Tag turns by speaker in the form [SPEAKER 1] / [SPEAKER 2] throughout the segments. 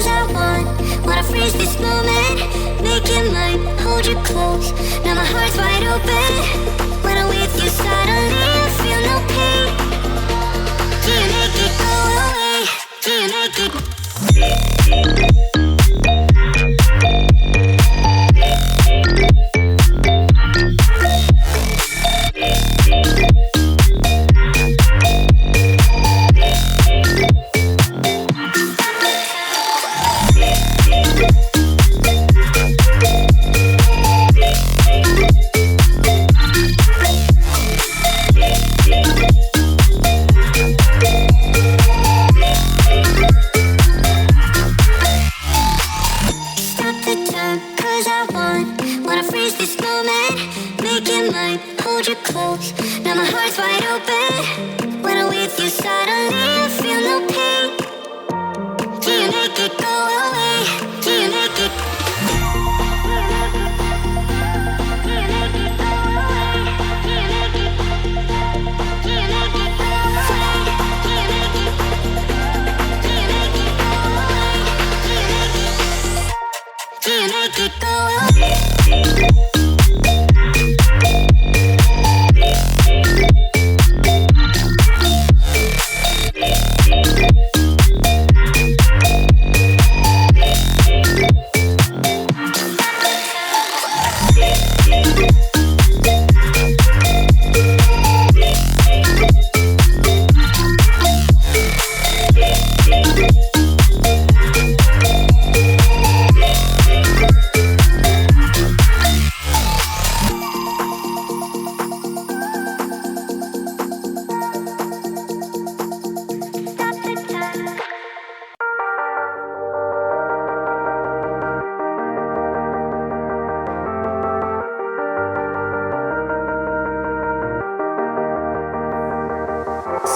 [SPEAKER 1] 'cause I wanna freeze this moment. Make it mine, hold you close. Now my heart's wide open. When I'm with you, suddenly I feel no pain. Do you make it go away? Do you make it?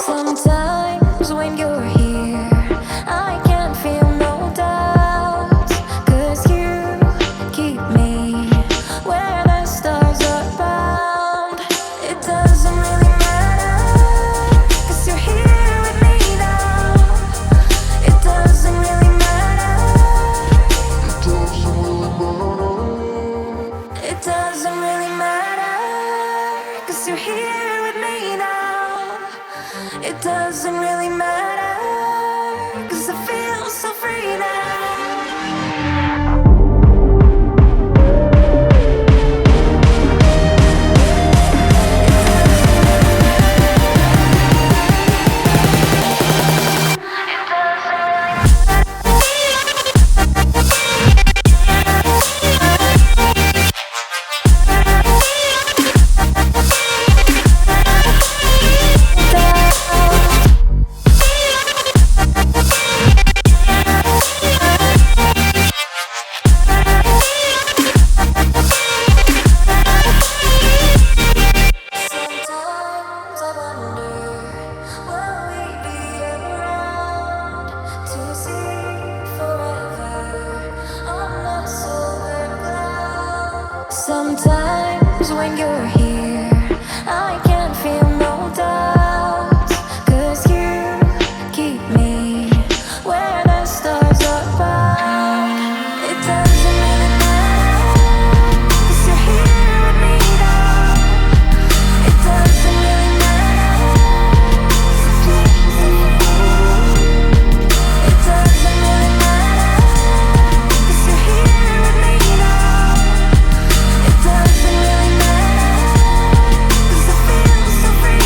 [SPEAKER 2] Sometimes when you're here, I can't feel no doubts, 'cause you keep me where the stars are bound. It doesn't really matter, 'cause you're here with me now. It doesn't really matter. It doesn't really matter, 'cause you're here with me now. It doesn't really matter, 'cause I feel so free now. Sometimes when you're here, I can't feel no doubts, 'cause you keep me where the stars are bound. It doesn't really matter, 'cause you're here with me now. It doesn't really matter. It doesn't really matter, 'cause you're here with me now. It doesn't really matter, 'cause I feel so free.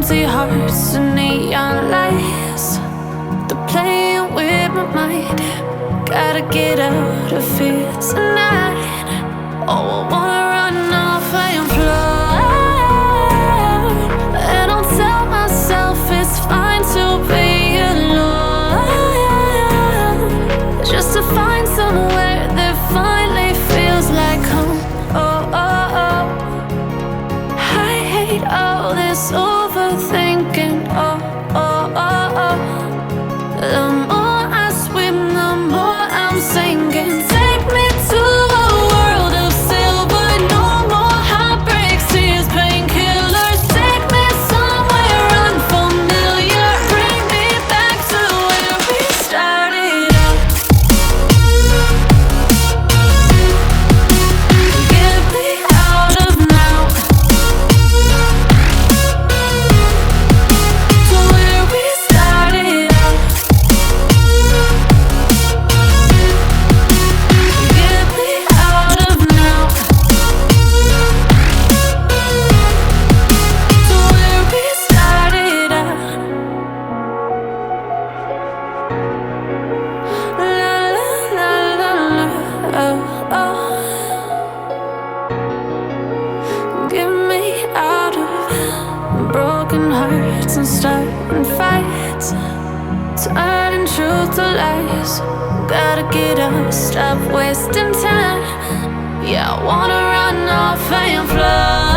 [SPEAKER 2] empty hearts and neon lights. They're playing with my mind. Gotta get out of here tonight. Oh, I wanna run off and fly. And I'll tell myself it's fine to be alone, just to find somewhere that finally feels like home. Oh, oh, oh. I hate all this overthinking. Oh, oh, oh, oh. The more I swim, the more I'm sinking. Take me to a world of silver. No more heartbreaks, tears, painkillers. Take me somewhere unfamiliar. Bring me back to where we started out. Get me out of now, to where we started out. Get me out of now, to where we started out. La la la la la, oh oh. Get me out of broken hearts and starting fights, turning truth to lies. Gotta get up, stop wasting time. Yeah, I wanna run off and fly.